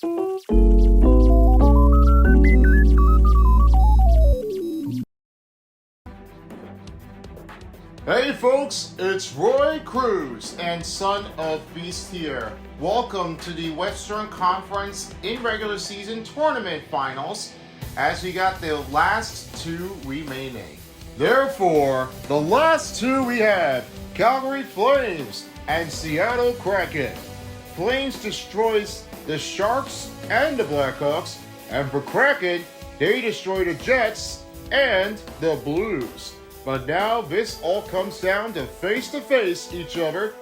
Hey folks, it's Roy Cruz and Son of Beast here. Welcome to the Western Conference Irregular Season Tournament Finals as we got the last two remaining. Therefore, the last two we have Calgary Flames and Seattle Kraken. Flames destroys the Sharks and the Blackhawks, and for Kraken, they destroy the Jets and the Blues. But now this all comes down to face each other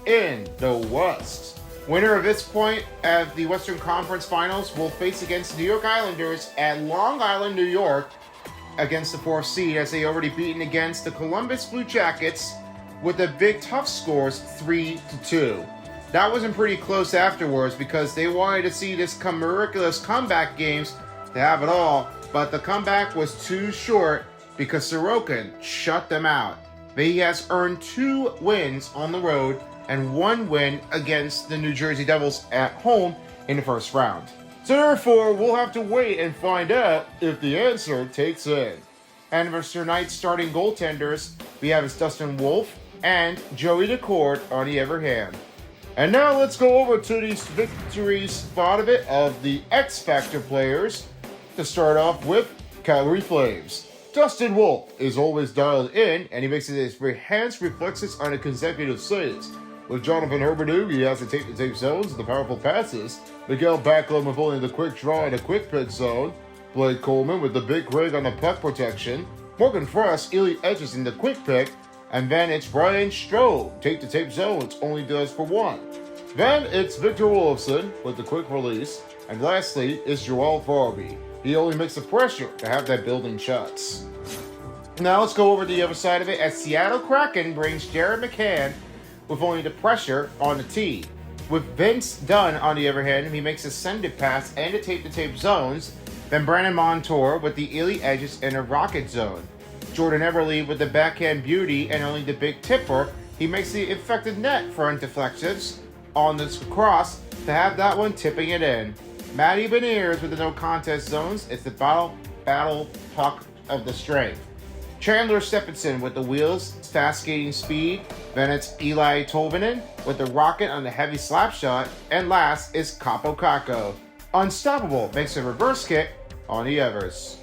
in the West. Winner of this point at the Western Conference Finals will face against New York Islanders at Long Island, New York, against the 4th seed, as they already beaten against the Columbus Blue Jackets with the big tough scores 3-2. That wasn't pretty close afterwards because they wanted to see this miraculous comeback games to have it all, but the comeback was too short because Sorokin shut them out. He has earned 2 wins on the road and 1 win against the New Jersey Devils at home in the first round. So therefore, we'll have to wait and find out if the answer takes in. And for tonight's starting goaltenders, we have Dustin Wolf and Joey Daccord on the other hand. And now let's go over to these victories spot of it of the X Factor players. To start off with Calgary Flames. Dustin Wolf is always dialed in, and he makes his enhanced reflexes on the consecutive saves. With Jonathan Huberdeau, he has the tape-to-tape zones and the powerful passes. Miguel Backlund with only the quick draw and the quick pick zone. Blake Coleman with the big rig on the puck protection. Morgan Frost, elite edges in the quick pick. And then it's Brian Strode, tape-to-tape zones, only does for 1. Then it's Victor Olofsson with the quick release. And lastly is Joel Farabee. He only makes the pressure to have that building shots. Now let's go over to the other side of it as Seattle Kraken brings Jared McCann with only the pressure on the tee. With Vince Dunn on the other hand, he makes a send-it pass and the tape-to-tape zones. Then Brandon Montour with the elite edges in a rocket zone. Jordan Everly with the backhand beauty and only the big tipper. He makes the effective net front deflections on this cross to have that one tipping it in. Matty Beniers with the no contest zones. It's the battle puck of the strength. Chandler Stephenson with the wheels, fast skating speed. Then it's Eli Tolvanen with the rocket on the heavy slap shot. And last is Capo Caco. Unstoppable makes a reverse kick on the Evers.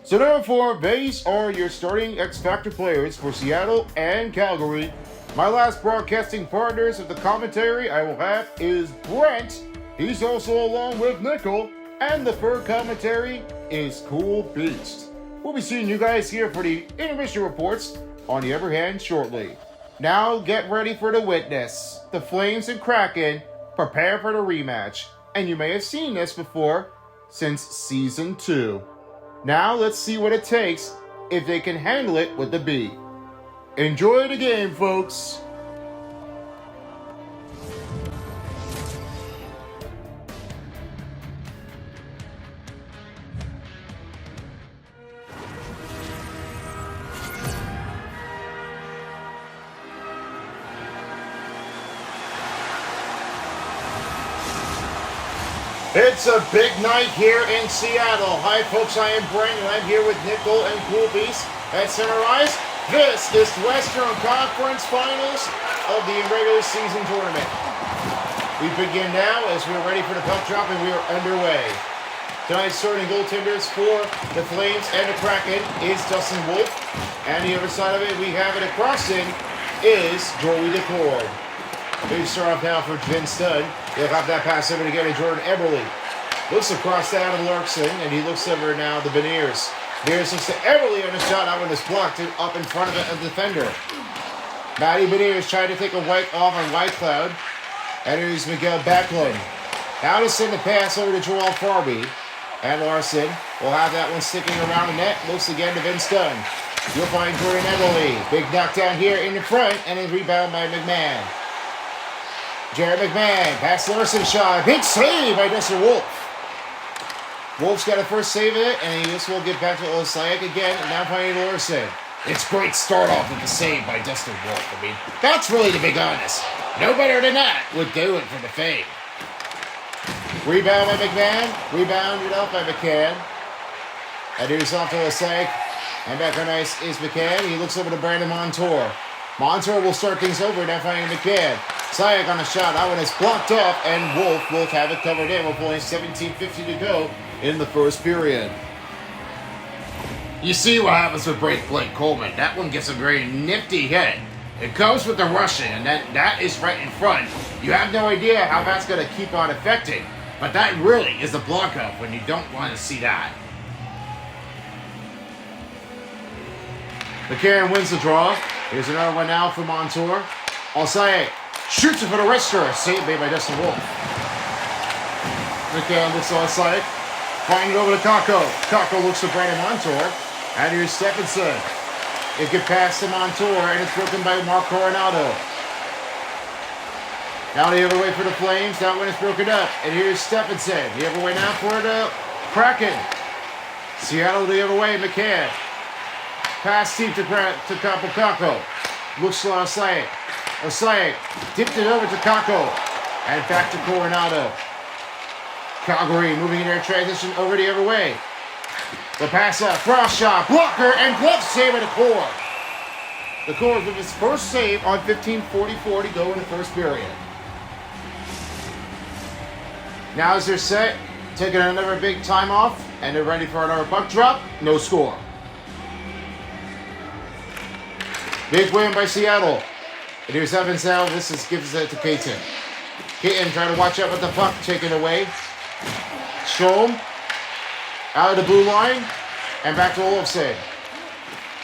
So therefore, these are your starting X Factor players for Seattle and Calgary. My last broadcasting partners of the commentary I will have is Brent. He's also along with Nickel, and the third commentary is Cool Beast. We'll be seeing you guys here for the intermission reports on the other hand shortly. Now get ready for the witness. The Flames and Kraken prepare for the rematch, and you may have seen this before since Season 2. Now let's see what it takes if they can handle it with the B. Enjoy the game, folks. It's a big night here in Seattle. Hi folks, I am Brent and I'm here with Nickel and Cool Beast at Center Ice. This is Western Conference Finals of the Irregular Season Tournament. We begin now as we're ready for the puck drop and we are underway. Tonight's starting goaltenders for the Flames and the Kraken is Dustin Wolf. And the other side of it, we have it across in is Joey Daccord. We start off now for Vince Dunn. He'll have that pass over to get to Jordan Eberle. Looks across to Adam Larson, and he looks over now to Beniers. Beniers looks to Eberle on the shot. That one is blocked up in front of a defender. Matty Beniers trying to take a white off on White Cloud. And here's Miguel Backlund. Now to send the pass over to Joel Farabee. And Larson will have that one sticking around the net. Looks again to Vince Dunn. You'll find Jordan Eberle. Big knockdown here in the front, and a rebound by McMahon. Jared McMahon, past Larson shot. Big save by Dustin Wolf. Wolf's got a first save of it, and he just will get back to Olasayak again, and now finding Larson. It's great start off with the save by Dustin Wolf. I mean, that's really, to be honest, no better than that would do it for the fade. Rebound by McMahon. Rebounded up by McCann. And here's off to Lasek. And back on ice is McCann. He looks over to Brandon Montour. Montour will start things over, now finding McCann. Sayek on a shot. That one is blocked up, and Wolf will have it covered in with only 17:50 to go in the first period. You see what happens with Blake Coleman. That one gets a very nifty hit. It comes with the rushing, and that is right in front. You have no idea how that's going to keep on affecting. But that really is a block up when you don't want to see that. McCann wins the draw. Here's another one now for Montour. Sayek shoots it for the wrister. Save made by Dustin Wolf. McCann looks to Sayek. Finding it over to Kakko. Kakko looks to Brandon Montour. And here's Stephenson. It gets past to Montour, and it's broken by Mark Coronado. Now the other way for the Flames. That one is broken up. And here's Stephenson. The other way now for the Kraken. Seattle the other way. McCann. Pass deep to Kakko. Looks to Sayek. Sayek dipped it over to Kakko. And back to Coronado. Calgary moving in their transition over the other way. The pass up, cross shot, blocker, and glove save at the core. The core with his first save on 15:44 to go in the first period. Now as they're set, taking another big time off, and they're ready for another puck drop. No score. Big win by Seattle. And here's Evans now. Gives it to Caton. Caton trying to watch out with the puck taken away. Strom out of the blue line and back to Olofsson.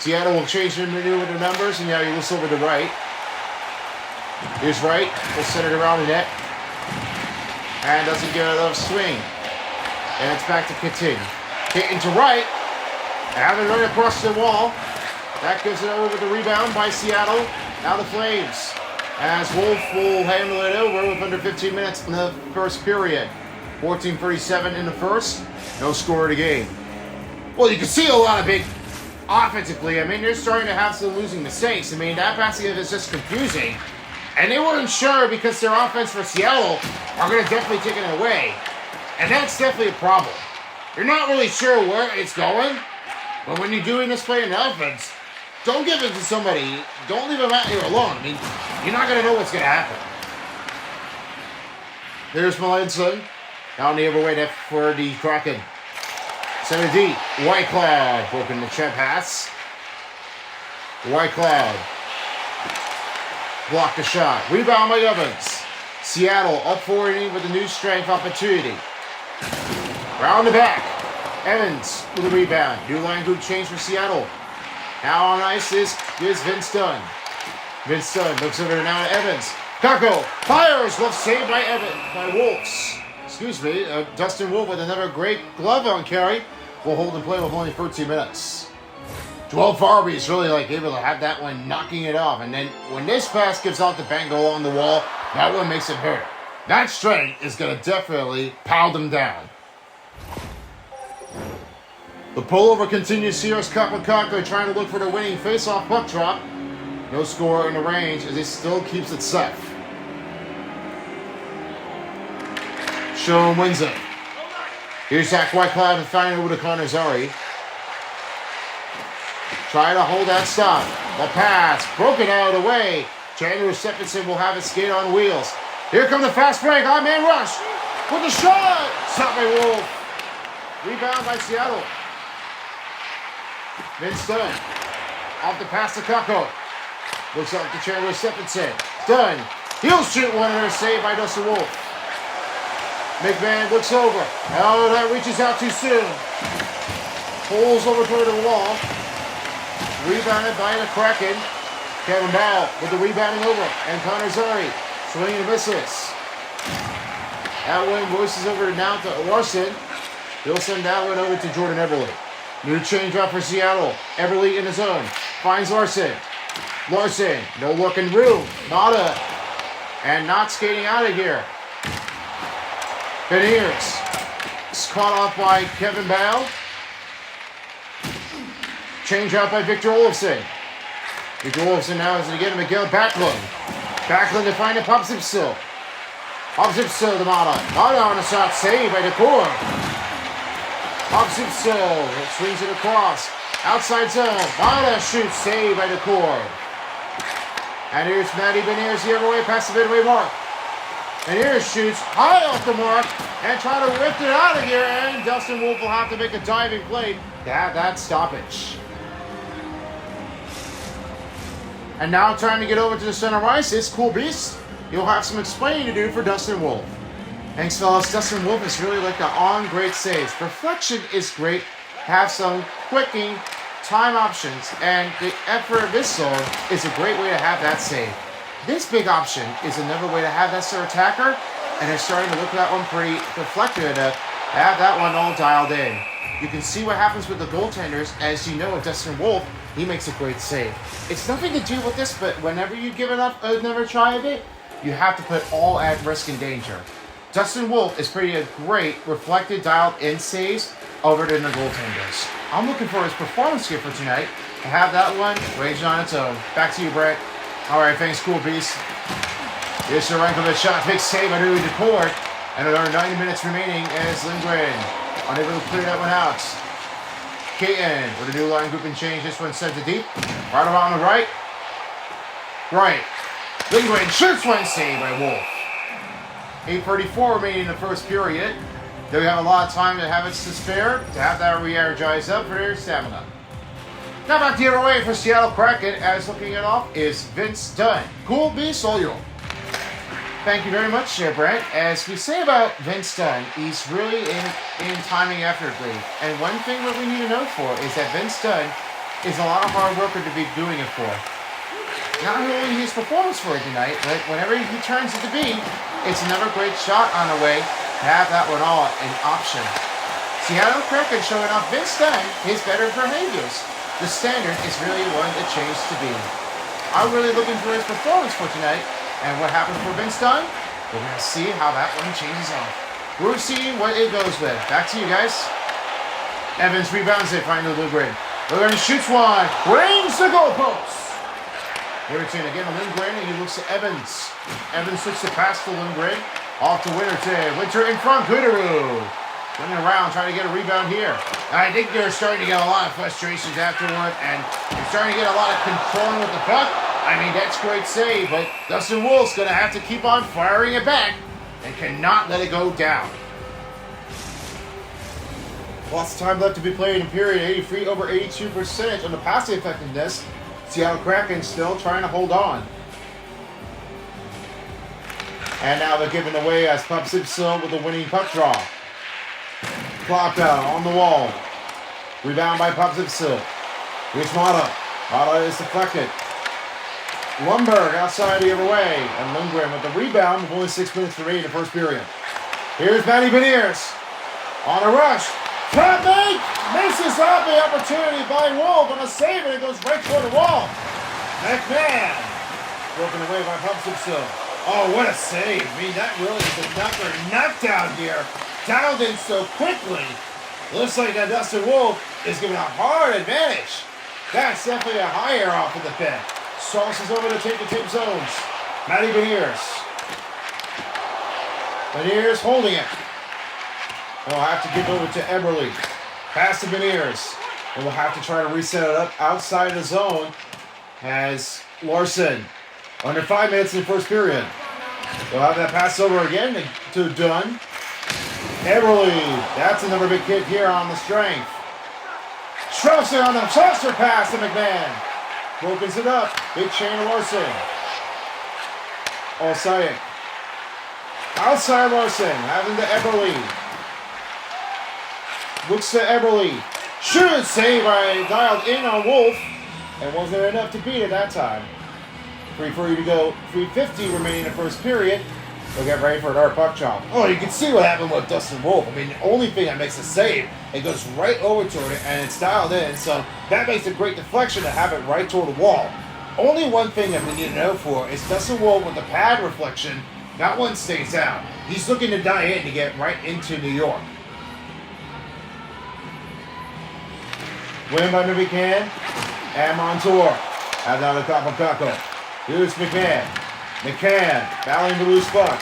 Seattle will change their maneuver the numbers, and now he looks over to right. Here's Wright. We'll set it around the net. And doesn't get enough swing. And it's back to Caton. Caton to right. And right across the wall. That gives it over with the rebound by Seattle. Now the Flames. As Wolf will handle it over with under 15 minutes in the first period. 14:37 in the first. No score of the game. Well, you can see a lot of big offensively. I mean, they're starting to have some losing mistakes. I mean, that passing is just confusing. And they weren't sure because their offense for Seattle are going to definitely take it away. And that's definitely a problem. You're not really sure where it's going. But when you're doing this play in the offense, don't give it to somebody. Don't leave them out here alone. I mean, you're not going to know what's going to happen. There's Melanson. Down the other way for the Kraken. Center deep. Whitecloud. Broken the check pass. Whitecloud. Blocked the shot. Rebound by Evans. Seattle up 4-0 with a new strength opportunity. Round the back. Evans with a rebound. New line group change for Seattle. Now on ice is Vince Dunn. Vince Dunn looks over now to Evans. Kakko fires. Left save by Wolves. Dustin Wolf with another great glove on carry. Will hold and play with only 13 minutes. Joel Farabee is really able to have that one knocking it off. And then when this pass gives out the bank along the wall, that one makes it hurt. That strength is going to definitely pound them down. The pullover continues here as Kakko trying to look for the winning face-off puck drop. No score in the range as he still keeps it safe. Schoen wins it. Here's Zach Whitecloud and find over to Connor Zary. Trying to hold that stop. The pass. Broken out of the way. Chandler Stephenson will have his skate on wheels. Here comes the fast break. Man rush. With the shot. Stopped by Wolf. Rebound by Seattle. Vince Dunn. Off the pass to Kakko. Looks up to Chandler Stephenson. Dunn. He'll shoot one and a save by Dustin Wolf. McMahon looks over. Oh, that reaches out too soon. Pulls over toward the wall. Rebounded by the Kraken. Kevin Ball with the rebounding over. And Connor Zary swinging and misses. That one voices over now to Larson. He'll send that one over to Jordan Eberle. New change up for Seattle. Eberle in the zone. Finds Larson. Larson, no looking room. Nada. And not skating out of here. Beniers is caught off by Kevin Bale. Change out by Victor Olofsson. Victor Olofsson now is again Miguel Backlund. Backlund to find it, pops him still. Zipso to Mata. Mata on the shot, saved by the core. Zipso swings it across. Outside zone. Mata shoots, saved by the core. And here's Matty Beniers the other way past the midway mark. And here shoots high off the mark and try to lift it out of here. And Dustin Wolf will have to make a diving play to have that stoppage. And now trying to get over to the center ice is Cool Beast. You'll have some explaining to do for Dustin Wolf. Thanks, fellas. Dustin Wolf is really like the on great saves. Reflection is great. Have some quicking time options. And the effort whistle is a great way to have that save. This big option is another way to have that star attacker, and they're starting to look at that one pretty reflective to have that one all dialed in. You can see what happens with the goaltenders. As you know, with Dustin Wolf, he makes a great save. It's nothing to do with this, but whenever you give it up another try of it, you have to put all at risk and danger. Dustin Wolf is pretty great reflected dialed in saves over than the goaltenders. I'm looking for his performance here for tonight to have that one raging on its own. Back to you, Brett. All right, thanks, Cool Beast. Here's Sarenkovic shot, big save by Louis Deport. And another 90 minutes remaining as Lindgren unable to clear that one out. Kraken with a new line grouping change. This one sent to deep. Right around the right. Right. Lindgren shoots one, save by Wolf. 8:34 remaining in the first period. They have a lot of time to have it to spare, to have that re-energize up for their stamina. Now back the other way for Seattle Kraken, as looking it off is Vince Dunn. Cool Beast, all you. Thank you very much, Brent. As we say about Vince Dunn, he's really in timing effortly. And one thing that we need to know for is that Vince Dunn is a lot of hard worker to be doing it for. Not only his performance for it tonight, but whenever he turns it to be, it's another great shot on the way to have that one all an option. Seattle Kraken showing off Vince Dunn, his better behaviors. The standard is really one that changed to be. I'm really looking for his performance for tonight. And what happens for Vince Dunn? We're going to see how that one changes off. We're seeing what it goes with. Back to you guys. Evans rebounds it, finally Lindgren. Lindgren shoots one. Rings the goalpost. Winterton again to Lindgren, and he looks to Evans. Evans looks to pass to Lindgren. Off to Winterton. Winter in front. Goodaroo. Running around, trying to get a rebound here. I think they're starting to get a lot of frustrations afterward, and they're starting to get a lot of control with the puck. I mean, that's great save, but Dustin Wolf's going to have to keep on firing it back and cannot let it go down. Lots of time left to be played in period. 83 over 82% on the passing effectiveness. Seattle Kraken still trying to hold on. And now they're giving away as Pup Simpson with the winning puck draw. Clock out on the wall. Rebound by Pup Simpson. Here's Mata. Mata is deflected. Lundberg outside the other way. And Lindgren with the rebound with only 6 minutes to remaining in the first period. Here's Matty Beniers. On a rush. Tap make! Misses out the opportunity by Wolf on a save, and it goes right toward the wall. McMahon. Broken away by Pup Simpson. Oh, what a save. I mean, that really is a knockdown here. Dialed in so quickly. Looks like that Dustin Wolf is giving a hard advantage. That's definitely a higher off of the pin. Sauce is over to take the tip zones. Matty Beniers. Beniers holding it. And we'll have to give over to Eberle. Pass to Beniers. And we'll have to try to reset it up outside the zone as Larson. Under 5 minutes in the first period. They'll have that pass over again to Dunn. Eberle. That's another big hit here on the strength. Strauser on the saucer pass to McMahon. Opens it up. Big chain of Larson. Osaic. Outside Larson. Having to Eberle. Looks to Eberle. Should save by dialed in on Wolf. And wasn't enough to beat it that time. 3:40 to go. 3:50 remaining in the first period. We'll get ready for another puck chop. Oh, you can see what happened with Dustin Wolf. I mean, the only thing that makes a save, it goes right over toward it, and it's dialed in. So that makes a great deflection to have it right toward the wall. Only one thing that we need to know for is Dustin Wolf with the pad reflection. That one stays out. He's looking to die in to get right into New York. Win by McCann and Montour. And now the top of Kako. Here's McCann. McCann battling the loose puck.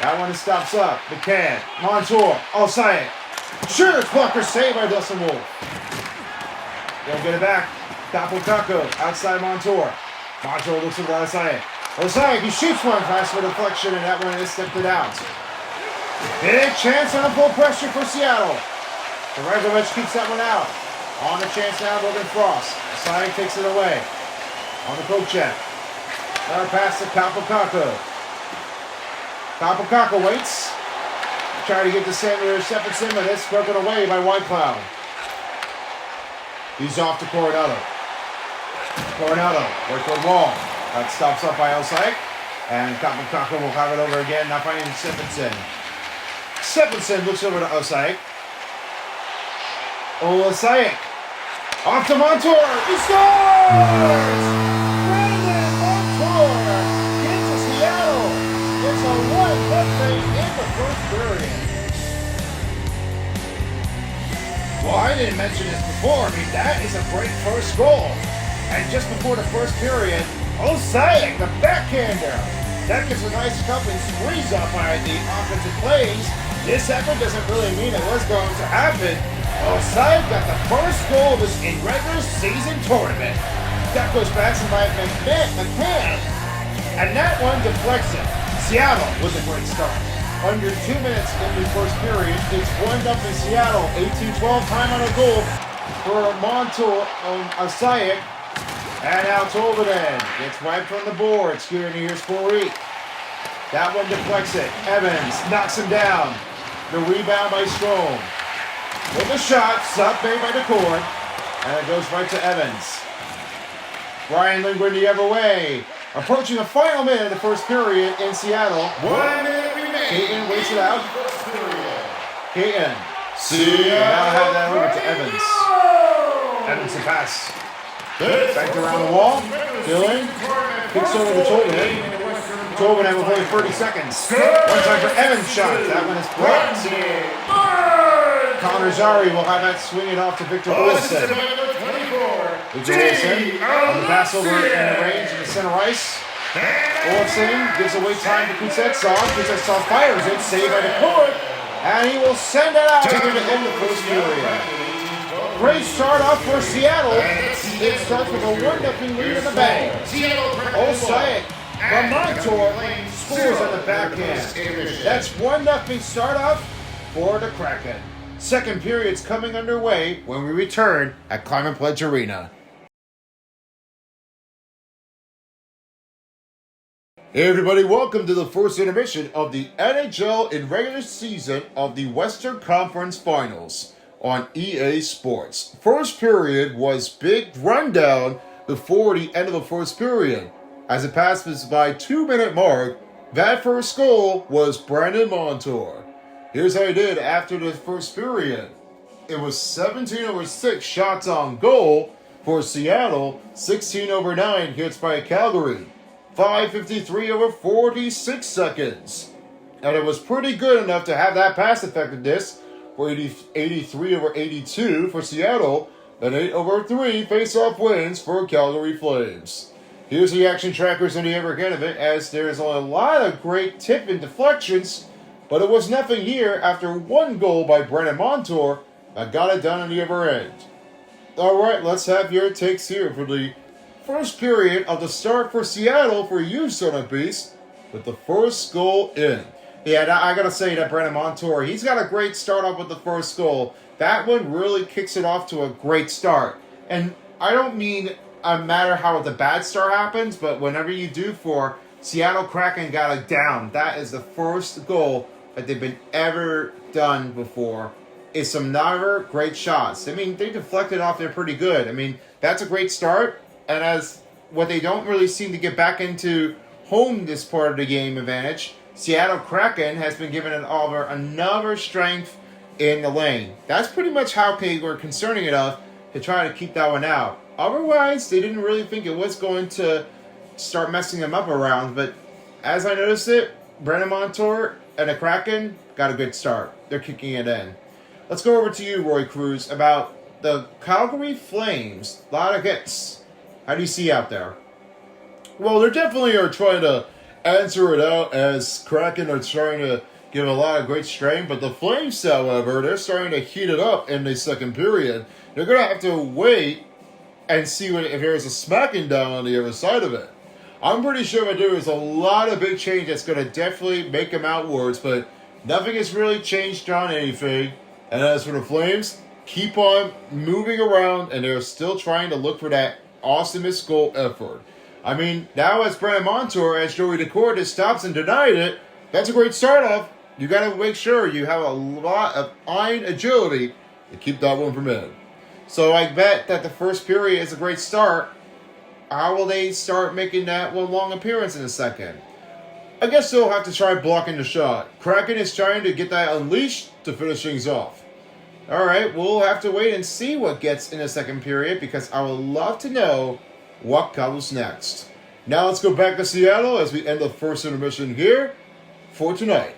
That one stops up. McCann. Montour. Osai. Sure, blocker saved by Dustin Wolf. They'll get it back. Kako outside Montour. Montour looks at Osai. Osai, he shoots one fast for deflection, and that one is stepped it out. Big chance on a full pressure for Seattle. Inregular keeps that one out. On the chance now, Logan Frost. Osai takes it away. On the poke check. Another pass to Kako. Kako waits. Trying to get to Samuel Stephenson, but it's broken away by White Cloud. He's off to Coronado. Works for Wall. That stops up by Osai. And Kako will have it over again, not finding Stephenson. Stephenson looks over to Osai. Osai. Off to Montour. He scores! Brandon Montour into Seattle. It's a 1-0 in the first period. Well, I didn't mention this before. I mean, that is a great first goal. And just before the first period, Osai, the backhander. That gets a nice cup and squeeze up by the offensive plays. This effort doesn't really mean it was going to happen. Osai got the first goal of this regular season tournament. That goes back to my McCann. And that one deflects it. Seattle with a great start. Under 2 minutes in the first period, it's 1-0 Seattle. 18-12 time on a goal for Montour on Osai. And now Tolvanen gets wiped from the boards here in the year's 4-week. That one deflects it. Evans knocks him down. The rebound by Strome. With a shot, sucked made by the cord. And it goes right to Evans. Ryan Lindgren the other way. Approaching the final minute of the first period in Seattle. 1 minute remaining. Caton waits it out. Caton. Seattle. Now have that over to Evans. Evans to pass. Back around the wall. Dylan. Kicks over to Tolvanen. Tolvanen with only 30 seconds. One time for Evans' shot. That one is blocked. Connor Zari will have that swinging off to Victor Olsen. Victor Olsen on the pass over in the range in the center ice. Olsen gives away time to Kuznetsov. Kuznetsov fires it, saved by the court. And he will send it out here to end the first period. Great start off for Seattle. It starts with a 1-0 lead in the bank. Osai from Montour scores on the backhand. That's 1-0 start off for the Kraken. Second period's coming underway when we return at Climate Pledge Arena. Hey everybody, welcome to the first intermission of the NHL in regular season of the Western Conference Finals on EA Sports. First period was big rundown before the end of the first period. As it passes by 2-minute mark, that first goal was Brandon Montour. Here's how he did after the first period. It was 17/6 shots on goal for Seattle, 16/9 hits by Calgary, 5:53/46 seconds. And it was pretty good enough to have that pass effectiveness for 83/82 for Seattle, and 8/3 face-off wins for Calgary Flames. Here's the action trackers in the other end of it, as there's a lot of great tip and deflections, but it was nothing here after one goal by Brandon Montour that got it done on the other end. Alright, let's have your takes here for the first period of the start for Seattle for you, Son of Beast, with the first goal in. Yeah, I gotta say that Brandon Montour, he's got a great start off with the first goal. That one really kicks it off to a great start. And I don't mean no matter how the bad start happens, but whenever you do for Seattle Kraken got it down, that is the first goal that they've been ever done before. It's some other great shots. I mean, they deflected off there pretty good. I mean, that's a great start. And as what they don't really seem to get back into home this part of the game advantage, Seattle Kraken has been given another strength in the lane. That's pretty much how they were concerning it of to try to keep that one out. Otherwise, they didn't really think it was going to start messing them up around. But as I noticed it, Brandon Montour and the Kraken got a good start. They're kicking it in. Let's go over to you, Roy Cruz, about the Calgary Flames. A lot of hits. How do you see out there? Well, they definitely are trying to answer it out as Kraken are trying to give a lot of great strength, but the Flames, however, they're starting to heat it up in the second period. They're going to have to wait and see if there's a smacking down on the other side of it. I'm pretty sure that there is a lot of big change that's going to definitely make them outwards, but nothing has really changed on anything. And as for the Flames, keep on moving around, and they're still trying to look for that awesomest goal effort. I mean, now as Brandon Montour, as Joey DeCourtis stops and denied it, that's a great start off. You got to make sure you have a lot of iron agility to keep that one from in. So I bet that the first period is a great start. How will they start making that one long appearance in a second? I guess they'll have to try blocking the shot. Kraken is trying to get that unleashed to finish things off. Alright, we'll have to wait and see what gets in the second period because I would love to know what comes next. Now let's go back to Seattle as we end the first intermission here for tonight.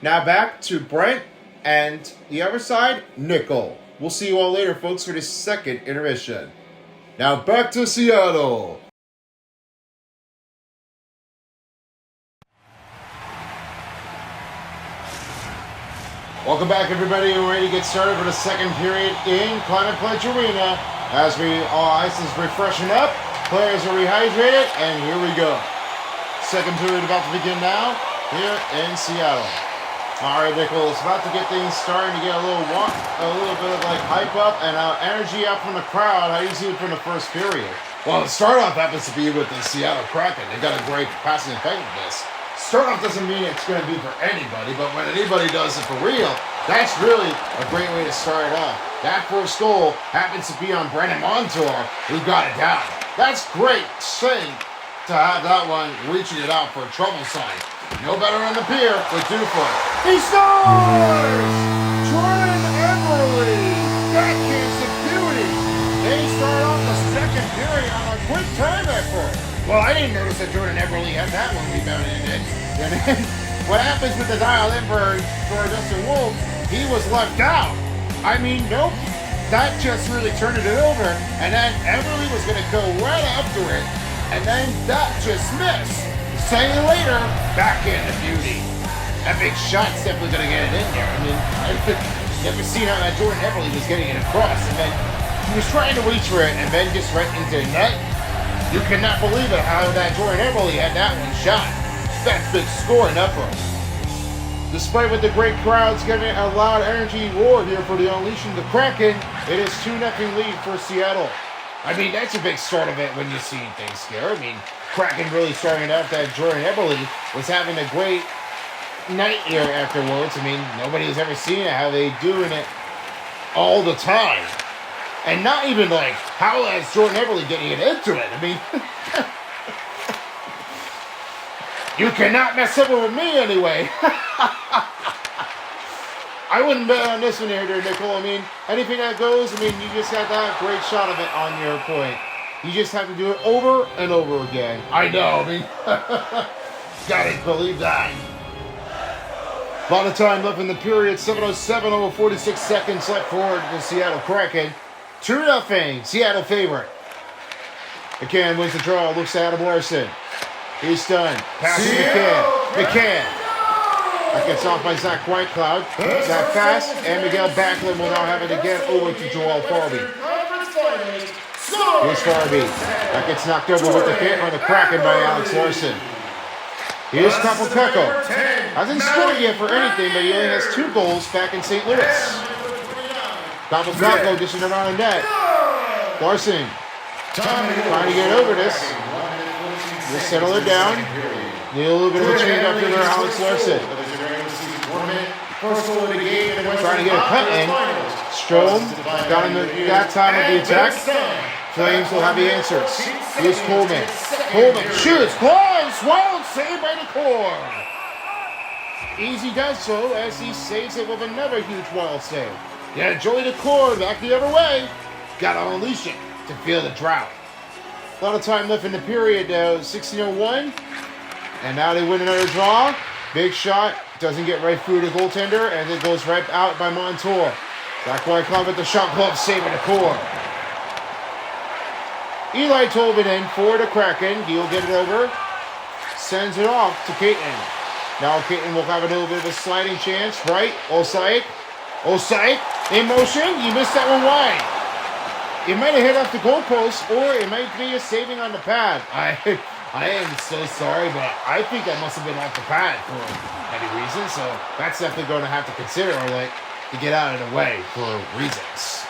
Now back to Brent and the other side, Nickel. We'll see you all later, folks, for the second intermission. Now back to Seattle. Welcome back, everybody. We're ready to get started for the second period in Climate Pledge Arena. As all ice is refreshing up, players are rehydrated, and here we go. Second period about to begin now here in Seattle. All right, Nickel, it's about to get things starting to get a little bit of like hype up and energy up from the crowd. How do you see it from the first period? Well, the start off happens to be with the Seattle Kraken. They got a great passing effectiveness. Start off doesn't mean it's going to be for anybody, but when anybody does it for real, that's really a great way to start it off. That first goal happens to be on Brandon Montour, who got it down. That's great thing to have that one reaching it out for a trouble sign. No better on the pier with Dufour. He scores! Jordan Eberle! That kid's a beauty! They start off the second period on a quick time effort. Well, I didn't notice that Jordan Eberle had that one rebounded in it. And then what happens with the dial in for Justin Wolf, he was left out. I mean, nope. That just really turned it over. And then Eberle was going to go right after it. And then that just missed. Second later, back in the beauty. That big shot's definitely going to get it in there. I mean, I've never seen how that Jordan Eberle was getting it across. And then he was trying to reach for it and then just right into the net. You cannot believe it how that Jordan Eberle had that one shot. That's big score and effort. Despite with the great crowds getting a loud energy roar here for the Unleashing the Kraken, it is 2-0 lead for Seattle. I mean, that's a big start of it when you see things here. I mean, Kraken really starting out that Jordan Eberle was having a great night here afterwards. I mean, nobody's ever seen it, how they doing it all the time. And not even like, how is Jordan Eberle getting it into it? I mean, you cannot mess up with me anyway. I wouldn't bet on this one here, Nickel. I mean, anything that goes, I mean, you just got that great shot of it on your point. You just have to do it over and over again. I know, I mean, gotta believe that. A lot of time left in the period, 7:07 over 46 seconds left forward to the Seattle Kraken. 2-0, Seattle favorite. McCann wins the draw, looks at Adam Larson. He's done. Passes McCann. That gets off by Zach Whitecloud. Zach Fast and Miguel Backlund will now have it again over to Joel Farby. Here's Farby. That gets knocked over with the hit on the Kraken by Alex Larson. Here's Kapokeko. Hasn't scored yet for anything, but he only has 2 goals back in St. Louis. Kapokeko dishing around the net. Larson trying to get over this. Just settle it down. Need a little bit of a change after there, Alex Larson. Trying to get a cut in. Strome got him that time of the attack. Flames will have the answers. Here's Coleman. Coleman shoots. Close. Wild save by the core. Easy does so as he saves it with another huge wild save. Yeah, Joey the core back the other way. Got to unleash it to feel the drought. A lot of time left in the period, 16:01. And now they win another draw. Big shot. Doesn't get right through the goaltender. And it goes right out by Montour. Zach Whitecloud with the shot glove saving the core. Eli Tolvanen for the Kraken. He'll get it over. sends it off to Kraken. Now Kraken will have a little bit of a sliding chance, right? Osai in motion. You missed that one wide. It might have hit off the goalpost, or it might be a saving on the pad. I am so sorry, but I think that must have been off the pad for any reason. So that's definitely going to have to consider, or like to get out of the way for reasons.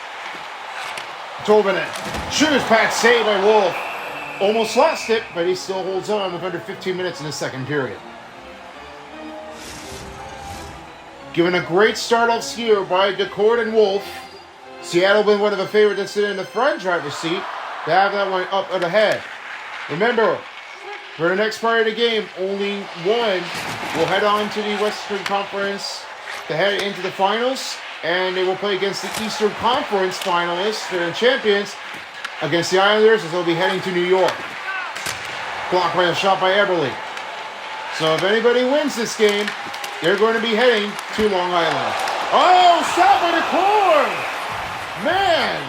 Tobinen, shooter's patch saved by Wolf. Almost lost it, but he still holds on with under 15 minutes in the second period. Given a great start-offs here by DeCord and Wolf, Seattle been one of the favorites to sit in the front driver's seat to have that one up and ahead. Remember, for the next part of the game, only one will head on to the Western Conference to head into the finals, and they will play against the Eastern Conference finalists, the champions, against the Islanders, as they'll be heading to New York. Blocked by a shot by Eberle. So if anybody wins this game, they're going to be heading to Long Island. Oh, shot by the core! Man,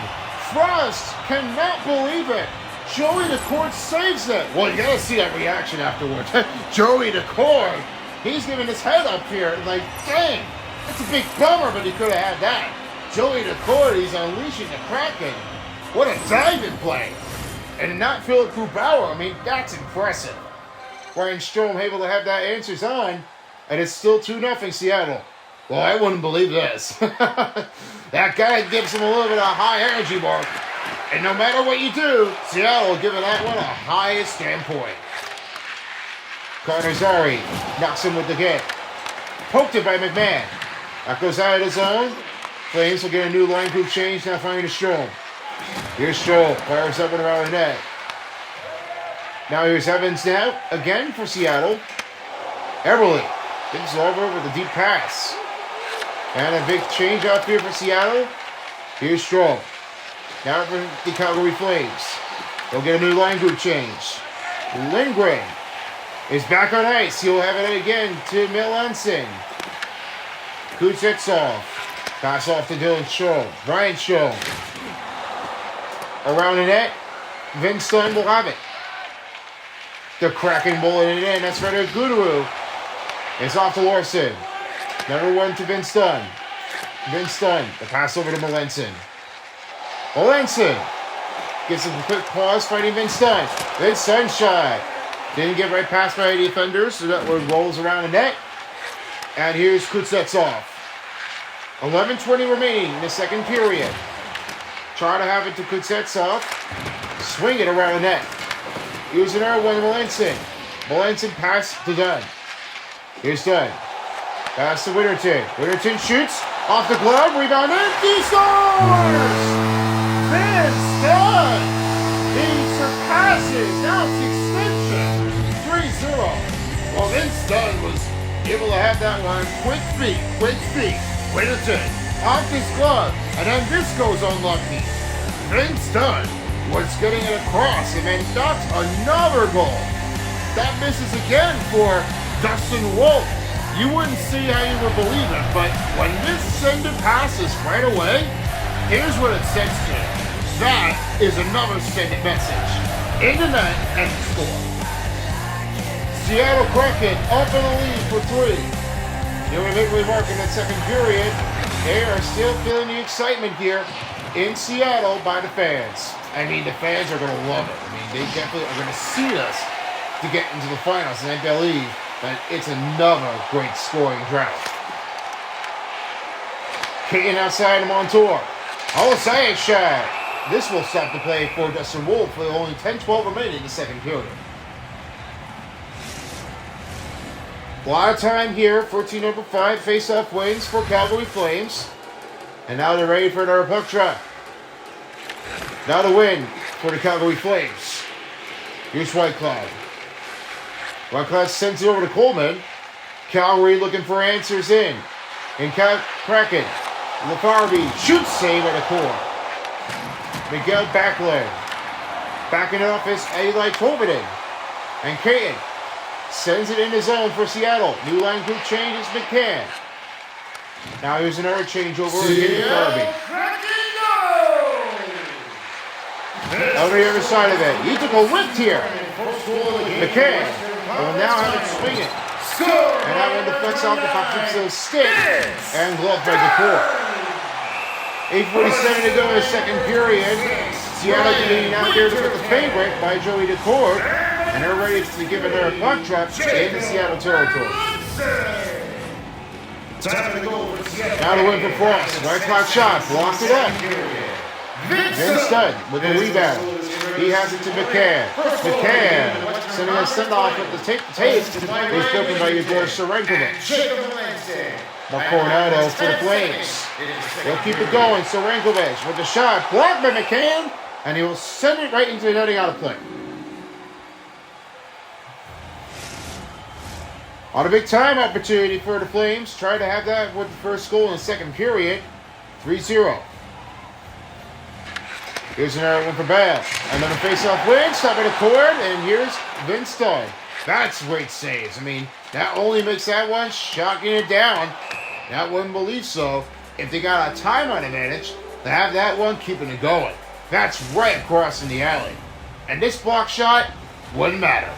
Frost cannot believe it. Joey DeCord saves it. Well, you gotta see that reaction afterwards. Joey DeCord, he's giving his head up here. Like, dang, that's a big bummer, but he could have had that. Joey DeCord, he's unleashing the Kraken. What a diving play. And not Philip Grubauer, I mean, that's impressive. Ryan Strome able to have that answers on, and it's still 2-0 Seattle. Well, I wouldn't believe this. That guy gives him a little bit of high energy mark. And no matter what you do, Seattle will give that one a highest standpoint. Connor Zary knocks him with the kick. Poked it by McMahon. That goes out of the zone. Flames will get a new line group change, now finding Strome. Here's Strome, fires up and around the net. Now here's Evans now, again for Seattle. Eberle gives it over with a deep pass. And a big change up here for Seattle. Here's Strome. Now for the Calgary Flames. They'll get a new line group change. Lindgren is back on ice. He'll have it again to Melanson. Kuznetsov. Pass off to Dylan Strome. Brian Strome. Around the net. Vince Dunn will have it. The Kraken bullet it in. That's right there. Guru. It's off to Larson. Number 1 to Vince Dunn. Vince Dunn. The pass over to Melanson. Melanson gives him a quick pause fighting Vince Dunn. Vince Dunn shot. Didn't get right past by the defenders, so that one rolls around the net. And here's Kuznetsov. 11:20 remaining in the second period. Try to have it to Kuznetsov. Swing it around the net. Here's another one to Melanson. Melanson pass to Dunn. Here's Dunn. Pass to Winterton. Winterton shoots off the glove. Rebound empty. Scores! Vince Dunn! He surpasses. Now it's extension. 3-0. Well, Vince Dunn was able to have that one. Quick feet. Winterton off his glove. And then this goes unlucky. Vince Dunn was getting it across. And then that's another goal. That misses again for Dustin Wolf. You wouldn't see how you would believe it, but when this sender passes right away, here's what it says to you. That is another send message. In the net and score. Seattle Kraken up in the lead for 3. Doing a big mark in that second period. They are still feeling the excitement here in Seattle by the fans. I mean, the fans are going to love it. I mean, they definitely are going to see us to get into the finals, and I believe that it's another great scoring drought. Kicking outside of Montour. Olasai shot. This will stop the play for Dustin Wolf with only 10-12 remaining in the second period. A lot of time here for team number 5. Face-off wins for Calgary Flames. And now they're ready for another puck drop. Now the win for the Calgary Flames. Here's Whitecloud. Whitecloud sends it over to Coleman. Calgary looking for answers in. And Kraken. LaFarby shoots, save at the core. Miguel Backlund. Backing it off is Eli Tobinin. And Kraken sends it in the zone for Seattle. New line group change is McCann. Now here's another changeover again LaFarby. On the other side of it, he took a whip here. McCann will now have it swinging. And that one deflects off the puck to the stick and gloved by Decor. 8:47 to go in the second period. Seattle getting out there to get the favorite by Joey Decor. And they're ready to give it their puck drop in the Seattle territory. Now to win for Frost. Right clock shot. Blocked it up. Vince Stud with the rebound. He has it to McCann. McCann sending a send-off with the tape. He's broken by Igor Serenkovic. Mark Coronado for the Flames. They'll keep it going. Serenkovic with the shot. Blocked by McCann. And he will send it right into the netting out of play. On a big time opportunity for the Flames. Try to have that with the first goal in the second period. 3-0. Here's another one for Bell. Another face-off win. Stop at a cord. And here's Vince Stud. That's great saves. I mean, that only makes that one shocking it down. That wouldn't believe so. If they got a timeout advantage, to have that one keeping it going. That's right across in the alley. And this block shot wouldn't matter.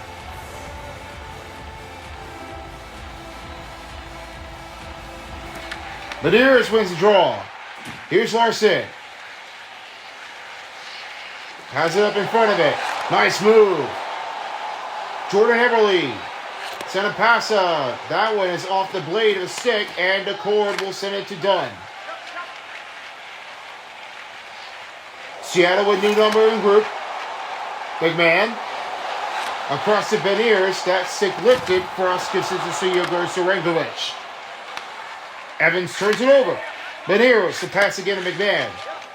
Medeiros wins the draw. Here's Larson. Has it up in front of it. Nice move. Jordan Heberly. Send a pass up. That one is off the blade of the stick, and the cord will send it to Dunn. Seattle with new number in group. McMahon. Across to Beniers. That stick lifted. Frost gives it to Igor Serenkovic. Evans turns it over. Beniers to pass again to McMahon.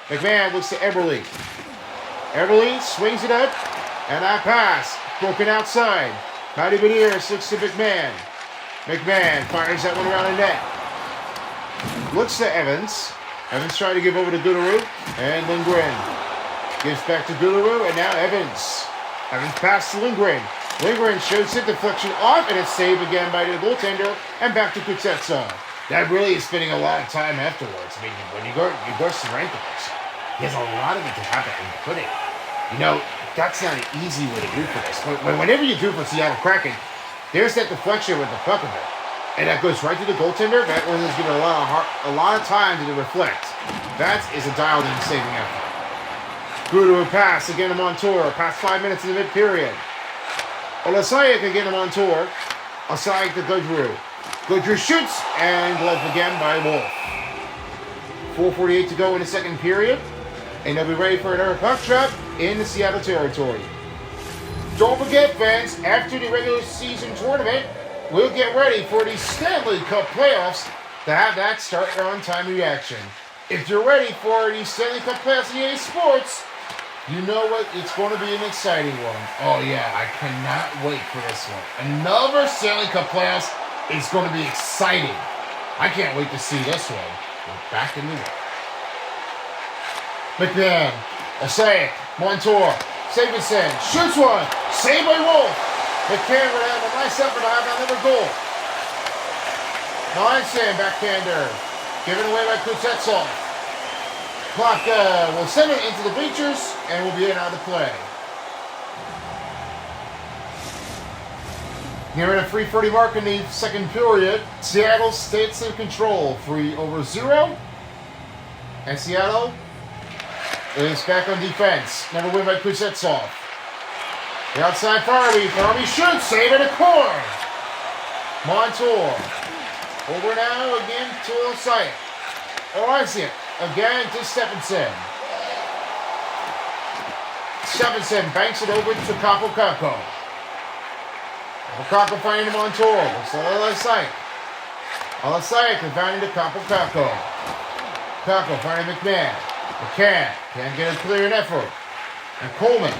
McMahon looks to Eberle. Eberle swings it up. And that pass. Broken outside. Matty Beniers looks to McMahon. McMahon fires that one around the net. Looks to Evans. Evans trying to give over to Goodaroo. And Lindgren. Gives back to Goodaroo. And now Evans. Evans pass to Lindgren. Lindgren shows it. Deflection off. And it's saved again by the goaltender. And back to Kuznetsov. That really is spending a lot of time afterwards. I mean, when you go to Rankovich, he has a lot of it to have it inputting. You know, that's not an easy way to do for this. Whenever you do for Seattle Kraken, there's that deflection with the puck of it. And that goes right to the goaltender. That one is given a lot of time to reflect. That is a dialed-in saving effort. Gruder pass again to Montour. Past 5 minutes in the mid-period. Olasayak again to Montour. Olasayak to Goodrew. Goodrew shoots and gloved again by Wolf. 4:48 to go in the second period. And they'll be ready for another puck drop in the Seattle territory. Don't forget, fans, after the regular season tournament, we'll get ready for the Stanley Cup playoffs to have that start on time reaction. If you're ready for the Stanley Cup playoffs in EA Sports, you know what? It's going to be an exciting one. Oh yeah, I cannot wait for this one. Another Stanley Cup playoffs is going to be exciting. I can't wait to see this one. We're back in the way. McMahon, Osaic, Montour, Sabinson, shoots one, saved by Wolf. McCann would have a nice effort to have another goal. Melanson, backhander, given away by Kuznetsov. Clock will send it into the bleachers and will be in out of play. Nearing a 3:30 mark in the second period, Seattle stays in control, 3-0. And Seattle is back on defense. Never win by Kuznetsov. The outside Farby. Farby shoots. Save it a corner. Montour. Over now again to Osaic. Osaic again to Stephenson. Stephenson banks it over to Kako. Kako finding Montour. Looks like Osaic. Osaic finding to Kako. Kako finding McMahon. McCann can't get a clear effort. And Coleman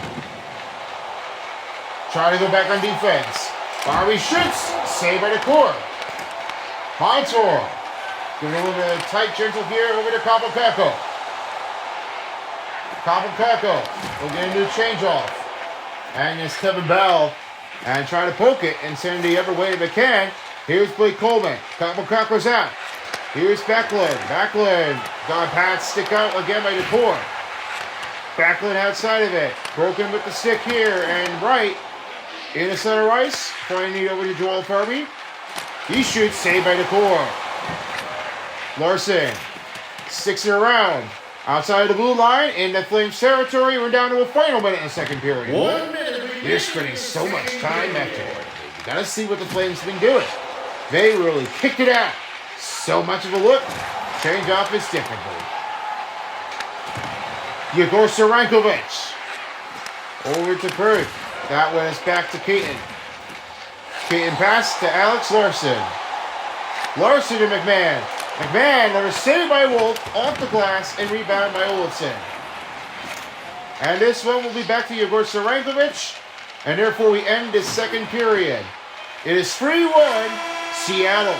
trying to go back on defense. Farby shoots. Saved by the court. Montour giving a little bit of tight, gentle gear over to Kako. Kako will get a new change off. And it's Kevin Bell. And try to poke it and send the other way to McCann. Here's Blake Coleman. Kako's out. Here's Backlund. Backlund got a pass stick out again by Decor. Backlund outside of it. Broken with the stick here and right. In the center ice, finding it over to Joel Farby. He shoots, saved by the core. Larson, sticks it around. Outside the blue line, in the Flames territory, we're down to a final minute in the second period. 1 minute. They're spending so much time afterward. You gotta see what the Flames have been doing. They really kicked it out. So much of a look. Change offense differently. Yegor Sarankovic. Over to Perth. That one is back to Keaton. Keaton pass to Alex Larson. Larson to McMahon. McMahon, never saved by Wolf, off the glass, and rebounded by Olofsson. And this one will be back to Yegor Sarankovic, and therefore we end this second period. It is 3-1, Seattle.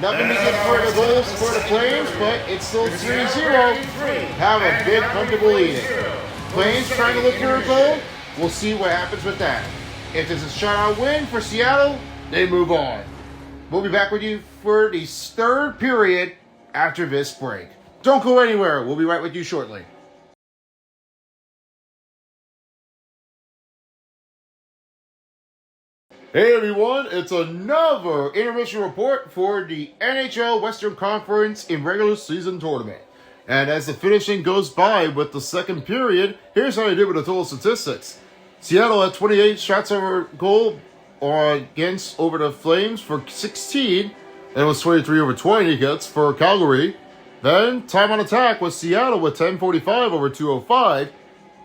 Nothing to get further goals for the Flames, but it's still 3-0. Have a big, comfortable lead. Flames trying to look for a goal. We'll see what happens with that. If there's a shutout win for Seattle, they move on. We'll be back with you for the third period after this break. Don't go anywhere. We'll be right with you shortly. Hey everyone, it's another intermission report for the NHL Western Conference in regular season tournament. And as the finishing goes by with the second period, here's how they did with the total statistics. Seattle had 28 shots over goal against over the Flames for 16. And it was 23 over 20 hits for Calgary. Then time on attack was Seattle with 10:45 over 2:05.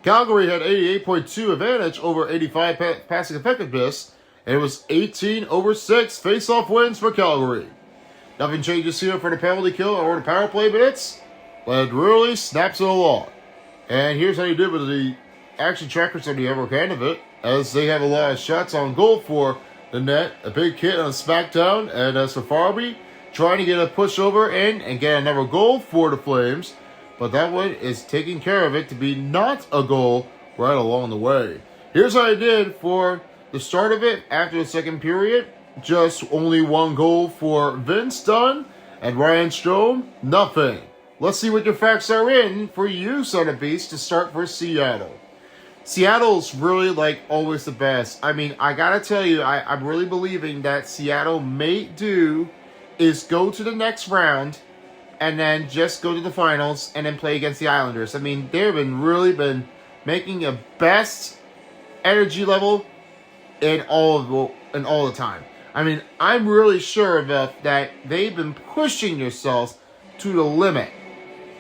Calgary had 88.2 advantage over 85 passing effectiveness. And it was 18 over 6 face-off wins for Calgary. Nothing changes here for the penalty kill or the power play minutes, but it really snaps it along. And here's how you did with the action trackers on the upper hand of it, as they have a lot of shots on goal for the net. A big hit on a smackdown, and as for Farby, trying to get a pushover in and get another goal for the Flames, but that one is taking care of it to be not a goal right along the way. Here's how I did for the start of it after the second period. Just only one goal for Vince Dunn and Ryan Strome, nothing. Let's see what your facts are in for you, Son of Beast, to start for Seattle. Seattle's really, like, always the best. I mean, I gotta tell you, I'm really believing that Seattle may do is go to the next round and then just go to the finals and then play against the Islanders. I mean, they've really been making a best energy level in all the time. I mean, I'm really sure about that they've been pushing themselves to the limit.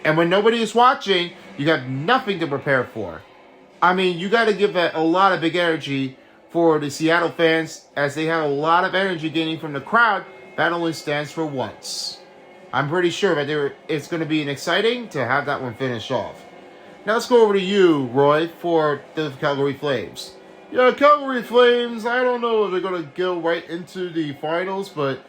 And when nobody is watching, you have nothing to prepare for. I mean, you got to give that a lot of big energy for the Seattle fans, as they have a lot of energy gaining from the crowd. That only stands for once. I'm pretty sure that it's going to be exciting to have that one finished off. Now let's go over to you, Roy, for the Calgary Flames. Yeah, Calgary Flames, I don't know if they're going to go right into the finals, but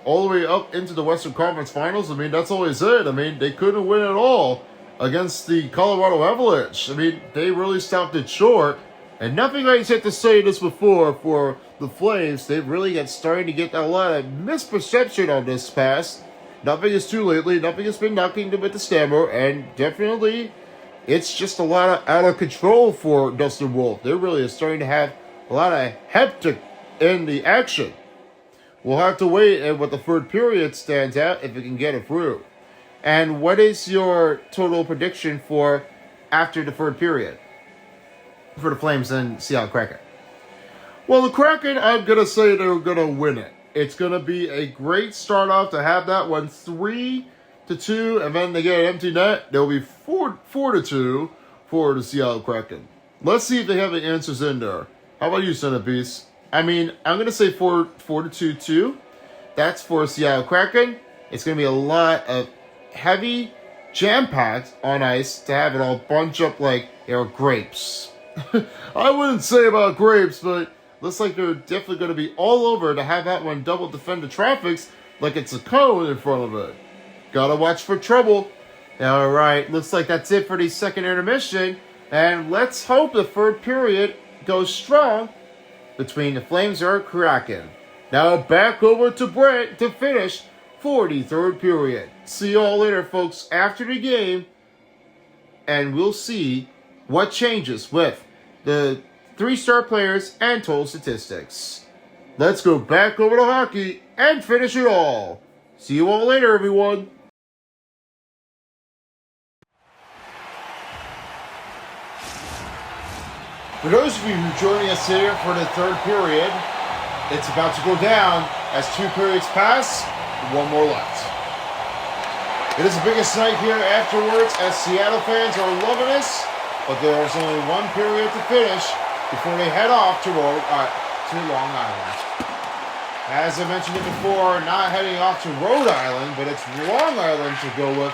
all the way up into the Western Conference Finals, I mean, that's always it. I mean, they couldn't win at all against the Colorado Avalanche. I mean, they really stopped it short. And nothing I had to say this before for the Flames. They really starting to get a lot of misperception on this pass. Nothing is too lately. Nothing has been knocking them at the stammer. And definitely, it's just a lot of out of control for Dustin Wolf. They're really starting to have a lot of hectic in the action. We'll have to wait and what the third period stands out if it can get it through. And what is your total prediction for after the third period for the Flames and Seattle Kraken? Well, the Kraken, I'm going to say they're going to win it. It's going to be a great start off to have that one 3-2, and then they get an empty net. They'll be 4-2 for the Seattle Kraken. Let's see if they have the answers in there. How about you, Centerpiece? I mean, I'm going to say 4-2 too. That's for Seattle Kraken. It's going to be a lot of heavy, jam-packed on ice to have it all bunch up like they're grapes. I wouldn't say about grapes, but looks like they're definitely going to be all over to have that one double defend the traffics like it's a cone in front of it. Gotta watch for trouble. All right, looks like that's it for the second intermission. And let's hope the third period goes strong between the Flames or Kraken. Now back over to Brent to finish for the third period. See you all later, folks, after the game. And we'll see what changes with the 3-star players, and total statistics. Let's go back over to hockey and finish it all. See you all later, everyone. For those of you who are joining us here for the third period, it's about to go down as 2 periods pass, 1 more left. It is the biggest night here afterwards as Seattle fans are loving this, but there's only 1 period to finish before they head off to Long Island. As I mentioned it before, not heading off to Rhode Island, but it's Long Island to go with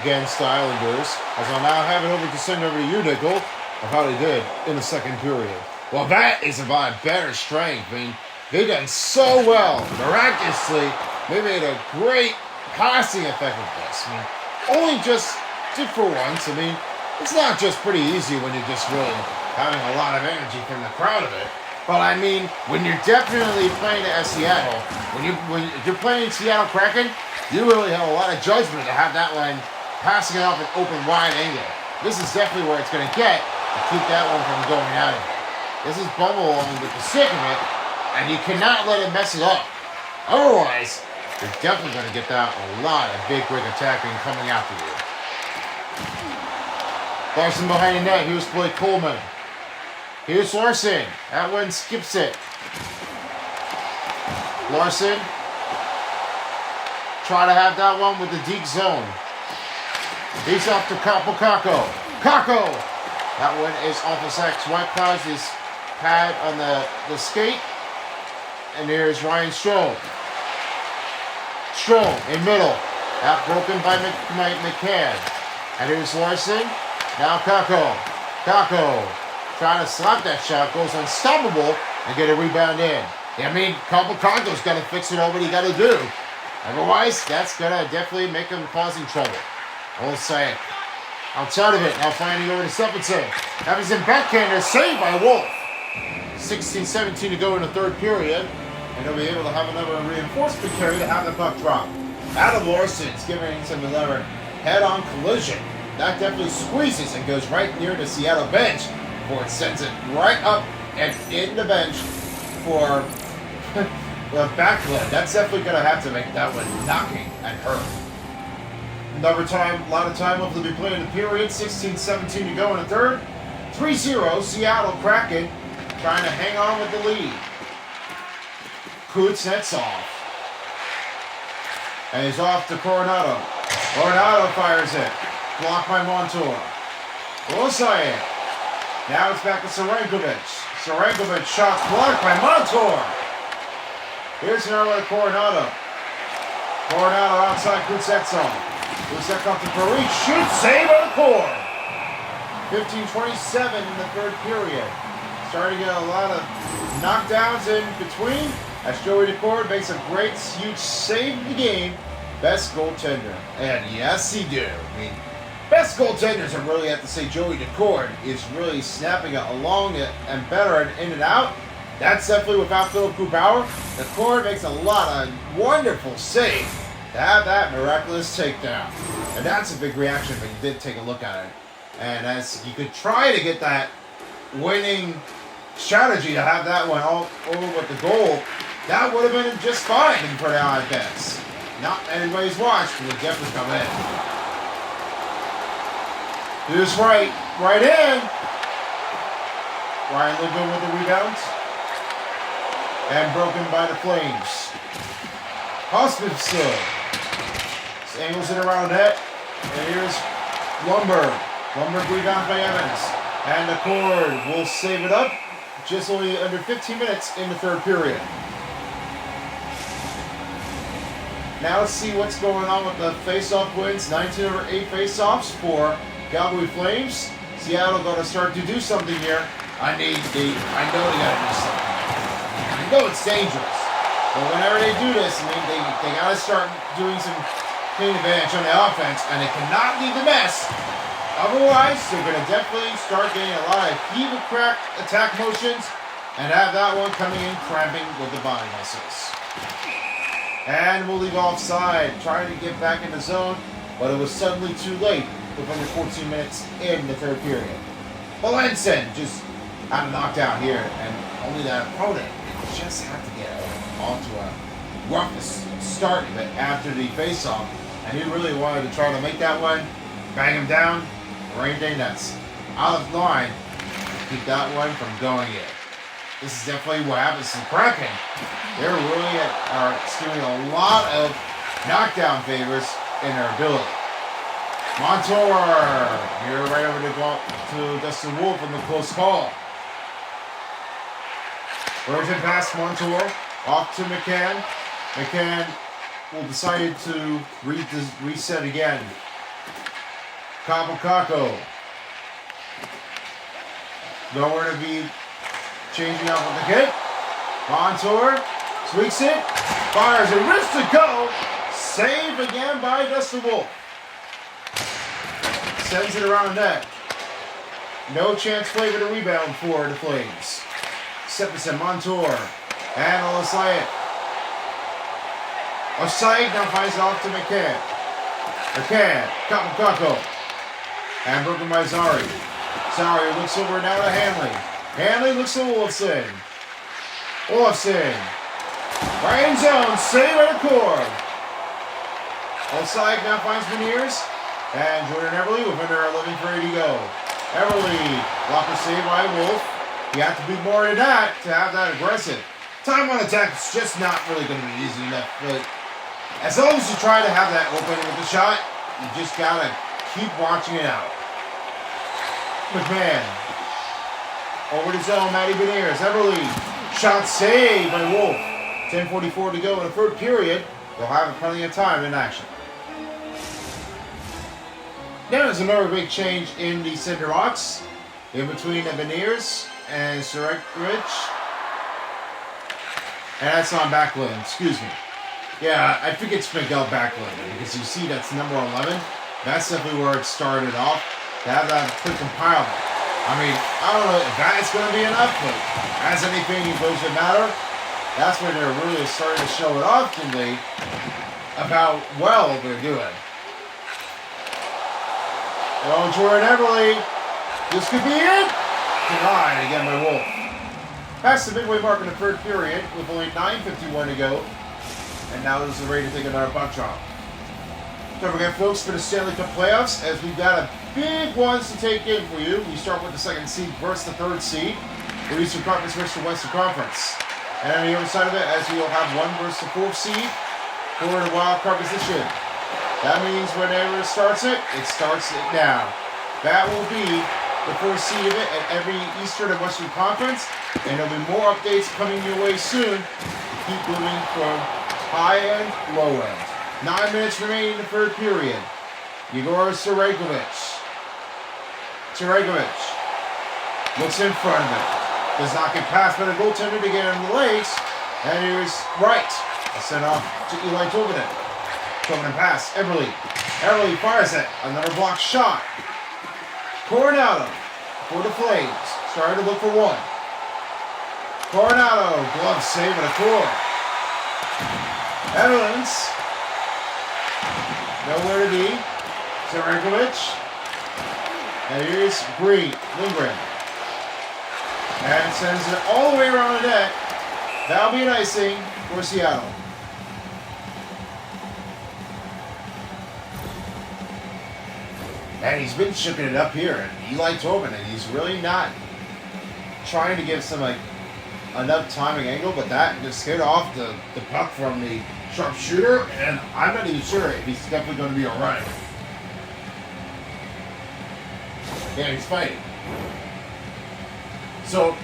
against the Islanders, as I'll now have it over to send over to you, Nickel, of how they did in the second period. Well, that is about better strength. I mean, they done so well. Miraculously, they made a great passing effect with this. I mean, only just did for once. I mean, it's not just pretty easy when you're just really having a lot of energy from the crowd of it. But I mean, when you're definitely playing at Seattle, when you're playing Seattle Kraken, you really have a lot of judgment to have that one passing it off an open wide angle. This is definitely where it's going to get to keep that one from going out of it. This is Bumble along with the stick of it, and you cannot let it mess it up. Otherwise, you're definitely going to get that a lot of big rig attacking coming after you. Larson behind the net. Here's Blake Coleman. Here's Larson. That one skips it. Larson. Try to have that one with the deep zone. He's off to Kako. Kako! That one is off of Zach Whitecloud's his pad on the skate. And there's Ryan Strome. Strome in middle. That broken by McCann. And here's Larson. Now Kako. Kako. Trying to slap that shot, goes unstoppable, and get a rebound in. I mean, Kako's got to fix it all what he got to do. Otherwise, that's going to definitely make him causing trouble. I'll say it. Outside of it, now finding over to Stephenson. Having some backhander saved by Wolf. 16-17 to go in the third period. And they'll be able to have another reinforcement carry to have the puck drop. Adam Larson's giving some another head-on collision. That definitely squeezes and goes right near the Seattle bench. Before it sends it right up and in the bench for the backline. That's definitely going to have to make that one knocking and hurt. A lot of time left to be played in the period. 16-17 to go in the third. 3-0 Seattle Kraken trying to hang on with the lead. Kuznetsov. And he's off to Coronado. Coronado fires it. Blocked by Montour. Osaye. Now it's back to Sarankovic. Sarankovic shot blocked by Montour. Here's another Coronado. Coronado outside Kuznetsov. Kuznetsov to Paris. Shoots, save on the core. 15-27 in the third period. Starting to get a lot of knockdowns in between as Joey Decord makes a great, huge save of the game. Best goaltender. And yes, he do. I mean, best goaltenders, I really have to say Joey Decord is really snapping it along it and better and in and out. That's definitely without Philip Grubauer. Decord makes a lot of wonderful saves to have that miraculous takedown. And that's a big reaction, but you did take a look at it. And as you could try to get that winning strategy to have that one all over with the goal, that would have been just fine for the odd bets. Not anybody's watched, but it definitely come in. Here's right in. Ryan Liebman with the rebound. And broken by the Flames. Hospital angles it around net. And here's Lumberg. Lumberg rebound by Evans. And the cord will save it up. Just only under 15 minutes in the third period. Now let's see what's going on with the face-off wins. 19/8 face-offs for Cowboy Flames. Seattle got to start to do something here. I know they got to do something. I know it's dangerous. But whenever they do this, I mean, they got to start doing some clean advantage on the offense, and they cannot leave the mess. Otherwise, they're going to definitely start getting a lot of heave and crack attack motions and have that one coming in cramping with the body muscles. And we'll leave offside, trying to get back in the zone, but it was suddenly too late with under 14 minutes in the third period. Melanson just had a knockdown here, and only that opponent just had to get onto a rough start of it after the face-off, and he really wanted to try to make that one, bang him down, rain day nuts. Out of line, keep that one from going in. This is definitely what happens to Kraken. They're really stealing a lot of knockdown favors in their ability. Montour, here right over to Dustin Wolf in the close call. Urgent pass, Montour, off to McCann. McCann will decide to reset again. Kako. Nowhere to be changing out with the hit. Montour tweaks it, fires it, wrist to go. Save again by Dustin Wolf. Sends it around the net. No chance play with a rebound for the Flames. Sepperson, Montour, and Olasayet. Osayet now finds it off to McCann. McCann, Kako. And broken by Zari. Zari looks over now to Hanley. Hanley looks to Olofsson. Right in zone, save at the core. Osayet now finds Beniers. And Jordan Everly with under 11:30 to go. Everly, blocker saved by Wolf. You have to do more than that to have that aggressive. Time on attack is just not really going to be easy enough. But as long as you try to have that opening with the shot, you just got to keep watching it out. McMahon. Over to zone, Matty Beniers. Everly, shot saved by Wolf. 10:44 to go in the third period. They'll have plenty of time in action. Now there's another big change in the center box. In between the Beniers and Surekovich. And that's on Backlund, excuse me. Yeah, I think it's Miguel Backlund because you see that's number 11. That's definitely where it started off. To have that quick compiler. I mean, I don't know if that's going to be enough, but as anything goes to matter, that's when they're really starting to show it off to me of how well they're doing. Oh, Jordan Everly. This could be it. Denied again by Wolf. Past the midway mark in the third period with only 9:51 to go. And now there's the ready to take another puck drop. Don't forget, folks, for the Stanley Cup playoffs, as we've got a big ones to take in for you. We start with the second seed versus the third seed. The Eastern Conference versus the Western Conference. And on the other side of it, as we'll have one versus the fourth seed for the wild card position. That means whenever it starts it now. That will be the first seed of it at every Eastern and Western Conference. And there'll be more updates coming your way soon to keep moving from high end, low end. 9 minutes remaining in the third period. Igor Surekovich. Looks in front of it. Does not get past by the goaltender to get him the legs. And here's Wright. A send off to Eli Tolvanen. Tolvanen pass. Everly fires it. Another block shot. Coronado for the Flames. Starting to look for one. Coronado. Glove save at a core. Evans. Nowhere to be. Surekovich. And here's Lindgren. And sends it all the way around the net. That'll be an icing for Seattle. And he's been shipping it up here. And Eli Tobin, and he's really not trying to give some enough timing angle, but that just hit off the puck from the sharpshooter, and I'm not even sure if he's definitely going to be alright. Yeah, he's fighting. So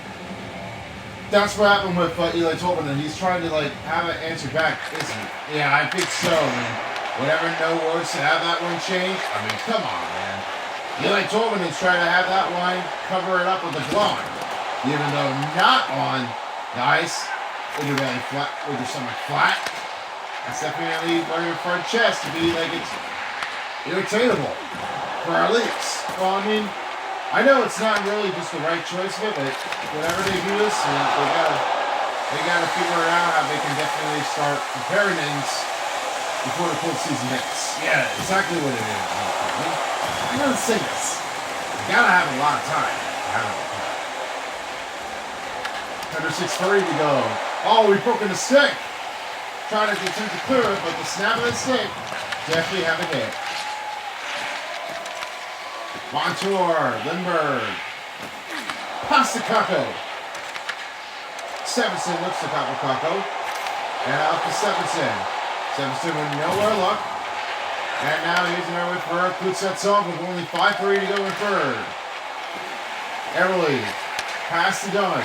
that's what happened with Eli Tolman, and he's trying to have an answer back, isn't he? Yeah, I think so. Man. Whatever no words to have that one change. I mean, come on, man. Eli Tolman is trying to have that line cover it up with a glove, even though not on the ice with your belly flat, with your stomach flat. That's definitely on your front chest to be it's irritatable for our leagues. Well, I mean, I know it's not really just the right choice of it, but whenever they do this, they gotta figure it out how they can definitely start preparing things before the cold season hits. Yeah, exactly what it is. I'm gonna say this. You gotta have a lot of time. Under 6:30 to go. Oh, we've broken the stick. Trying to attempt to clear it, but the snap of the stick definitely have a hit. Montour, Lindbergh. Past to Kako. Stevenson looks to Kako. And out to Stevenson. Stevenson with nowhere luck. And now he's in there with Berg. Kuznetsov with only 5:30 to go in third. Everly. Pass to Dunn.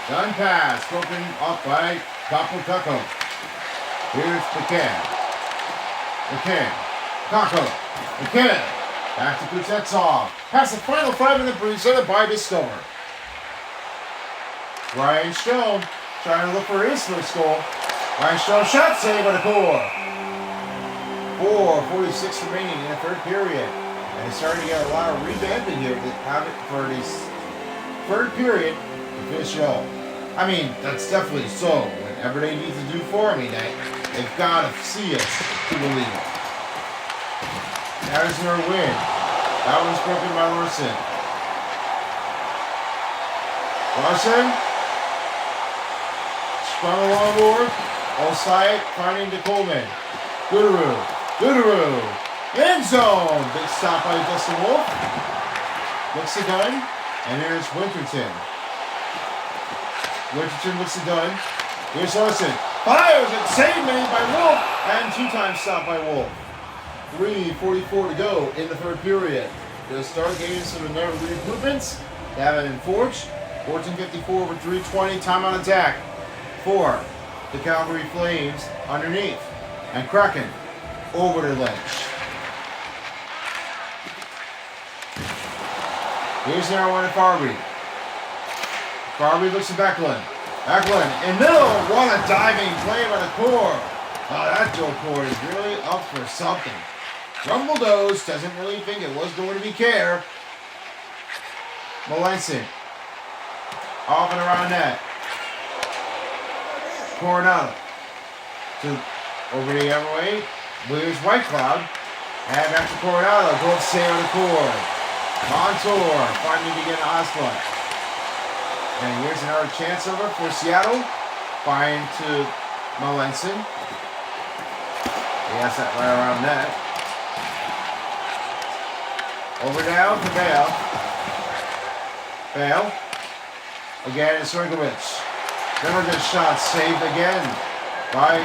Dunn pass. Broken up by Kako. Here's McCann. Kako. McCann. Back to Kuznetsov. Pass the final 5-minute presented by Discover. Ryan Strom trying to look for his first goal. Ryan Strom shot save by the core. 4:46 remaining in the third period. And it's starting to get a lot of revamping here for this third period to finish it all. I mean, that's definitely so. Whatever they need to do for me, they've got to see us to believe it. There's their win. That one's broken by Larson. Sprung along board. Osai finding to Coleman. Goodaroo. End zone. Big stop by Justin Wolf. Looks to Dunn. And here's Winterton. Winterton looks to Dunn. Here's Larson. Fires and save made by Wolf. And 2-time stop by Wolf. 3:44 to go in the third period. The start getting some of the improvements. Gavin and Forge. 14:54 over 3:20. Time on attack. For the Calgary Flames underneath. And Kraken over the ledge. Here's now one at Farby. Farby looks to Backlund. In middle. What a diving play by the core. Oh, that Joe Core is really up for something. Rumble Dose doesn't really think it was going to be care. Melanson. Off and around net. Coronado. Over the other way. Here's White Cloud. And back to Coronado. Both stay on the core. Montour finally to get Osborne. And here's another chance over for Seattle. Find to Melanson. He has that right around net. Over now to Bale. Again, it's Rinkovich. Never good shot, saved again by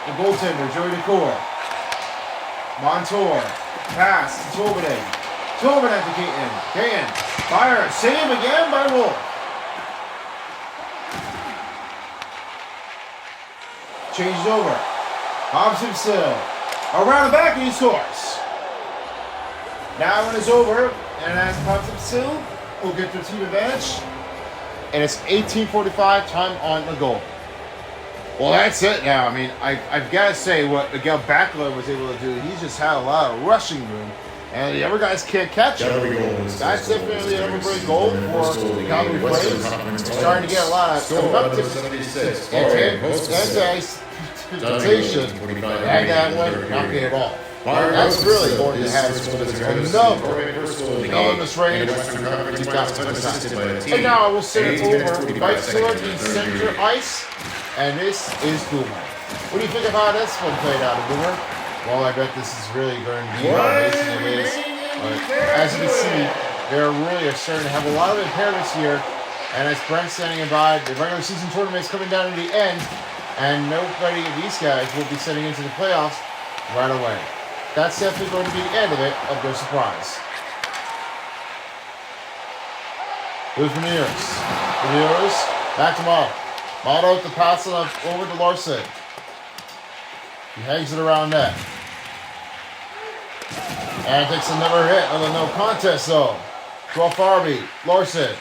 the goaltender, Joey DeCour. Montour, pass to Tolbenen. Tolbenen to Caton. Fire, save again by Wolf. Changes over. Hobson still. Around the back and he scores. Now when it's over, and as Hobson still will get their team advantage. And it's 18:45, time on the goal. Well, that's it now. I mean, I've got to say what Miguel Backlund was able to do. He just had a lot of rushing room. And the other guys can't catch him. That's definitely a great goal for the Calgary Flames. Starting to get a lot of anticipation and that one knocking it off. That's really going to have another enormous range. And now I will send it over right toward the center ice. And this is Boomer. What do you think of how this one played out, Boomer? Well, I bet this is really going to be how amazing it is. As you can see, they really are starting to have a lot of impairments here. And as Brent's standing by, the regular season tournament is coming down to the end. And nobody of these guys will be sending into the playoffs right away. That's definitely going to be the end of it, of their surprise. Here's Ramirez. Back to Motto. Motto to pass it over to Larson. He hangs it around net. And takes another hit on the no contest zone. Draw Farby. Larson.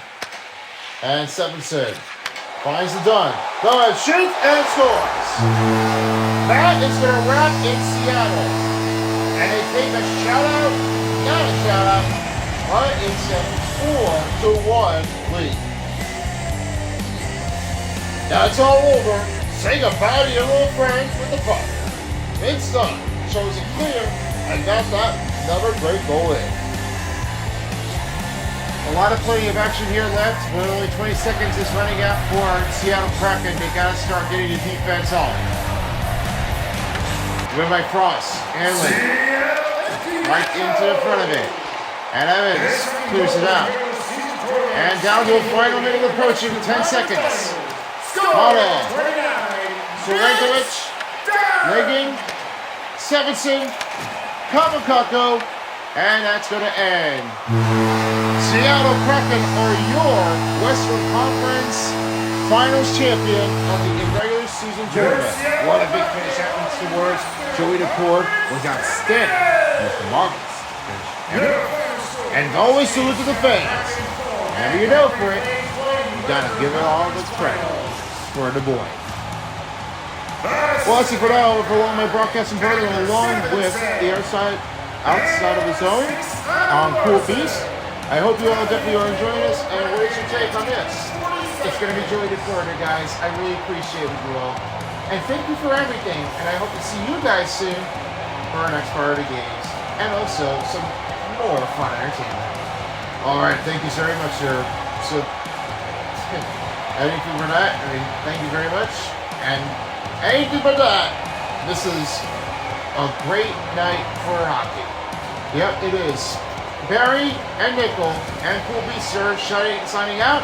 And Stephenson. Finds the Dunn. Dunn shoots and scores. That is going to wrap in Seattle. And they take a shout-out, not a shout-out, but it's a 4-1 lead. Now it's all over. Say goodbye to your little friends with the puck. It's done. Shows it clear. And that's that. Another great goal in. lot of plenty of action here left, but only 20 seconds is running out for Seattle Kraken. They gotta start getting the defense on. Win by Frost. Hanley. Right into the front of it. And Evans clears it out. And down to a final minute approaching, 10 seconds. Hada. Sorenkovic. Legging. Sevenson. Kamakako. And that's going to end. Seattle Kraken are your Western Conference Finals champion of the Irregular Season Tournament. What a big finish happens towards Joey DeCord was outstanding. Mr. Marcus. And always salute to the fans. Whenever you know for it, you gotta give it all the credit for the boy. Well, that's it for now. For along my broadcasting brother, along with the outside of the zone on Cool Beast. I hope you all definitely are enjoying this. And what is your take on this? It's going to be Joey DeCord, guys. I really appreciate you all. And thank you for everything. And I hope to see you guys soon for our next part of the games. And also some more fun entertainment. Alright, thank you very much, sir. So, anything for that? Thank you very much. And anything but that, this is a great night for hockey. Yep, it is. Barry and Nickel and Cool Beast, sir, signing out.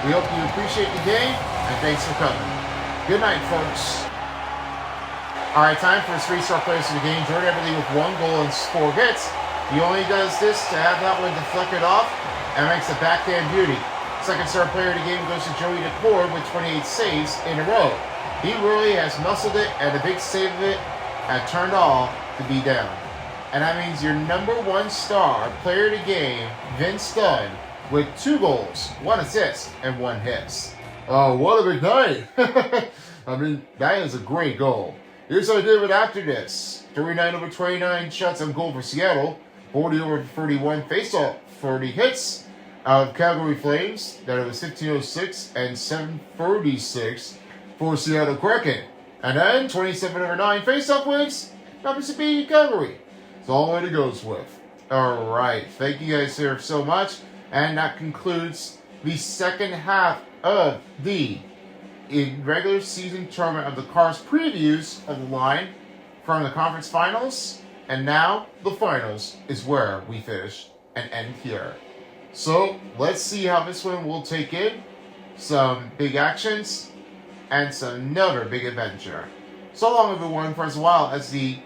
We hope you appreciate the game, and thanks for coming. Good night, folks. Alright, time for his 3-star players of the game. Jordan Everly with 1 goal and 4 hits. He only does this to have that one deflected off and makes a backhand beauty. Second-star player of the game goes to Joey DeCord with 28 saves in a row. He really has muscled it, and a big save of it had turned all to be down. And that means your number 1 star player of the game, Vince Dunn, with 2 goals, 1 assist, and 1 hit. Oh, what a big night! That is a great goal. Here's how I did it after this. 39/29 shots on goal for Seattle. 40/31 face-off. 40 hits of Calgary Flames. That was 1506 and 736 for Seattle Kraken. And then 27/9 face-off wins. Happens to be Calgary. That's all it goes with. Alright. Thank you guys here so much. And that concludes the second half of the regular season tournament of the Cars previews of the line from the conference finals. And now the finals is where we finish and end here. So let's see how this one will take in some big actions and another big adventure. So long, everyone, for as well as the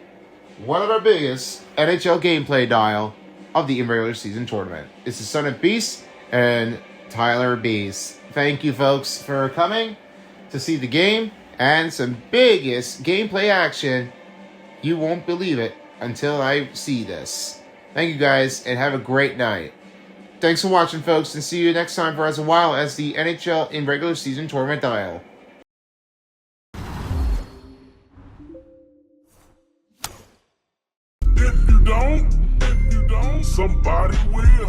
one of our biggest NHL gameplay dial of the Irregular Season Tournament. It's the Son of Beast and Tyler Beast. Thank you, folks, for coming to see the game and some biggest gameplay action. You won't believe it until I see this. Thank you, guys, and have a great night. Thanks for watching, folks, and see you next time for as well as the NHL Irregular Season Tournament dial. If you don't, somebody will.